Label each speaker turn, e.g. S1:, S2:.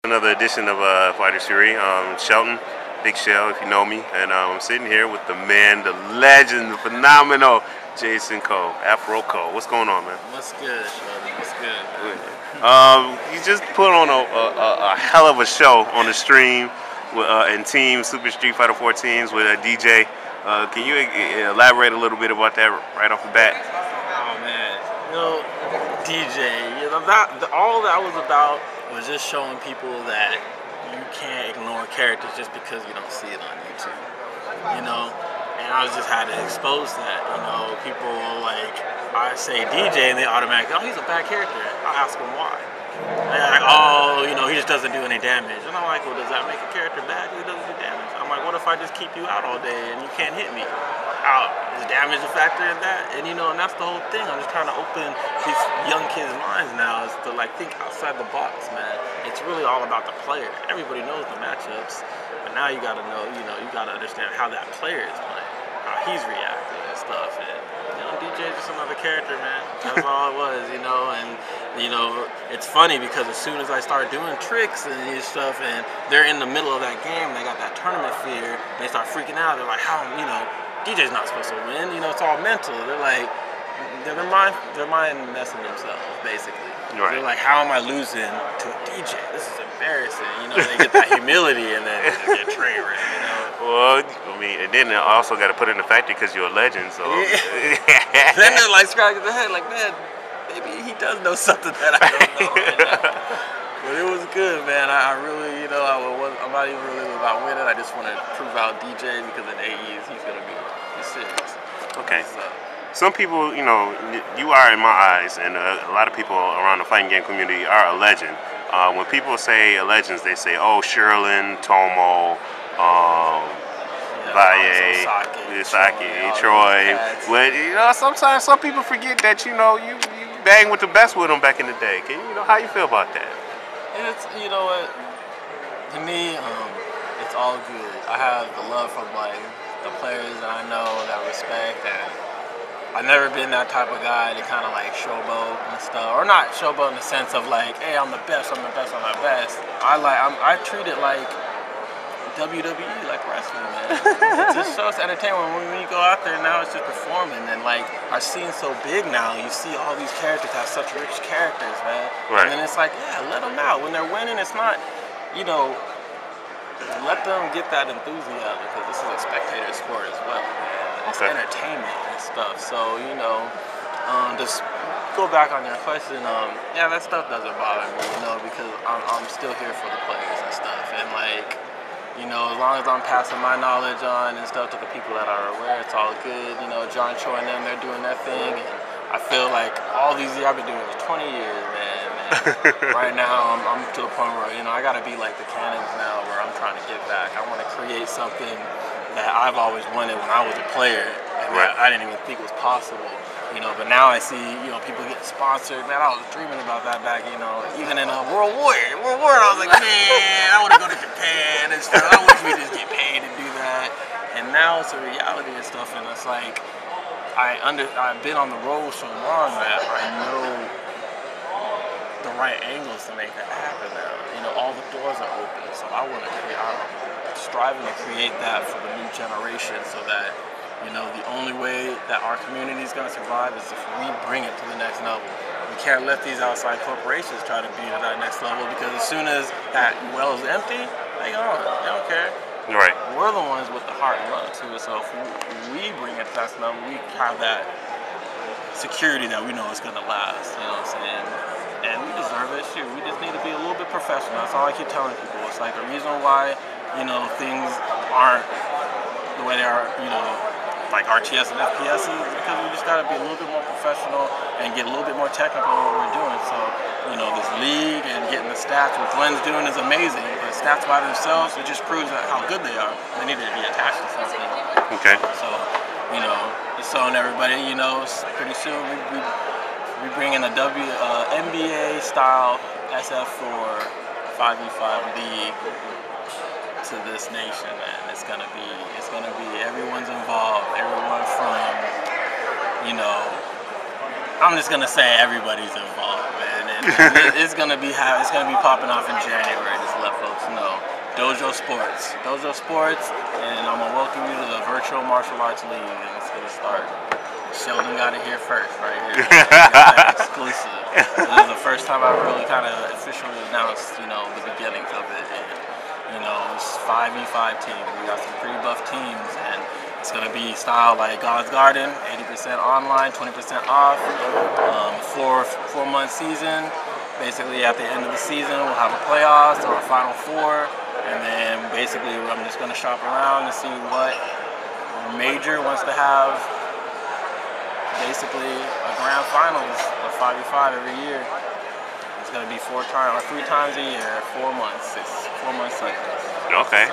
S1: Another edition of Fighter Series. Shelton, Big Shell, if you know me, and I'm sitting here with the man, the legend, the phenomenal Jason Cole, Afro Cole. What's going on, man?
S2: What's good, Shelton? What's good,
S1: You just put on a hell of a show on the stream with, and Team Super Street Fighter 14s with DJ. Can you elaborate a little bit about that right off the bat?
S2: Oh man, DJ. All that was about was just showing people that you can't ignore characters just because you don't see it on YouTube. And I just had to expose that. People like I say DJ and they automatically, oh, he's a bad character. I'll ask them why. And they're like, oh, he just doesn't do any damage. And I'm like, well, does that make a character bad? He doesn't do damage. I'm like, what if I just keep you out all day and you can't hit me? Is damage a factor in that? And and that's the whole thing. I'm just trying to open these young kids' minds now is to think outside the box, man. It's really all about the player. Everybody knows the matchups, but now you gotta know, you gotta understand how that player is playing, how he's reacting and stuff. And DJ's just another character, man. That's all it was, and it's funny because as soon as I start doing tricks and stuff and they're in the middle of that game, they got that tournament fear, and they start freaking out. They're like, how, DJ's not supposed to win, it's all mental. They're like, they're mind messing themselves, basically.
S1: Right.
S2: They're like, how am I losing to a DJ? This is embarrassing. They get that humility and then they get train wrecked,
S1: Well, and then I also got to put in the factor because you're a legend, so.
S2: Yeah. Then they're like scratching their head, like, man, maybe he does know something that I don't know. But it was good, man. I really, I'm not even really about winning. I just want to prove out DJ because in AEs, he's serious.
S1: Okay. Some people, you are in my eyes, and a lot of people around the fighting game community are a legend. When people say legends, they say, oh, Sherlin, Tomo, Valle, Saki, Troy. But sometimes some people forget that you bang with the best with them back in the day. How you feel about that?
S2: It's what, to me, it's all good. I have the love for the players that I know that respect, and I've never been that type of guy to kind of showboat and stuff, or not showboat in the sense of hey, I'm the best, I'm the best, I'm the best. I treat it like WWE, like wrestling, man. It's just so entertainment. When you go out there now, it's just performing, and our scene's so big now. You see all these characters have such rich characters, man.
S1: Right.
S2: And then it's like, yeah, let them out. When they're winning, it's not, let them get that enthusiasm because this is a spectator sport as well, man. It's entertainment and stuff. So just go back on your question. Yeah, that stuff doesn't bother me, because I'm still here for the players and stuff, and as long as I'm passing my knowledge on and stuff to the people that are aware, it's all good. John Cho and them, they're doing their thing. And I feel like all these years, I've been doing this 20 years, man. Right now, I'm to the point where, I got to be like the Cannons now, where I'm trying to get back. I want to create something that I've always wanted when I was a player, and that I didn't even think was possible. But now I see, people getting sponsored. Man, I was dreaming about that back, even in World War. I was like, man, I want to go to Japan and stuff. I wish we just get paid to do that. And now it's a reality and stuff, and it's like, I've been on the road so long that I know the right angles to make that happen now. All the doors are open, so I'm striving to create that for the new generation so that the only way that our community is going to survive is if we bring it to the next level. We can't let these outside corporations try to beat it at that next level, because as soon as that well is empty, they gone. They don't care.
S1: Right.
S2: We're the ones with the heart and love to it, so if we bring it to that level, we have that security that we know is going to last, what I'm saying? And we deserve it, shoot. We just need to be a little bit professional. That's all I keep telling people. It's like the reason why, things aren't the way they are, like RTS and FPS is because we just got to be a little bit more professional and get a little bit more technical in what we're doing. So, this league and getting the stats, what Glenn's doing is amazing. But stats by themselves, it just proves how good they are. They need to be attached to something.
S1: Okay.
S2: So, just showing everybody, pretty soon we bring in a NBA style SF4 5v5 league to this nation, man. It's gonna be everyone's involved, everyone from, I'm just gonna say everybody's involved, man. And it's gonna be popping off in January. Just let folks know. Dojo Sports. Dojo Sports, and I'm going to welcome you to the Virtual Martial Arts League, and it's going to start. Sheldon got it here first, right here. Exclusive. This is the first time I've really kind of officially announced, you know, the beginnings of it. And, you know, it's 5v5 teams. We got some pretty buff teams, and it's going to be style like God's Garden, 80% online, 20% off, 4-month season. Basically, at the end of the season, we'll have a playoffs or a Final Four, and then basically I'm just going to shop around and see what major wants to have basically a grand finals of 5v5 every year. It's going to be 3 times a year, 4 months. It's 4 months cycles.
S1: Okay.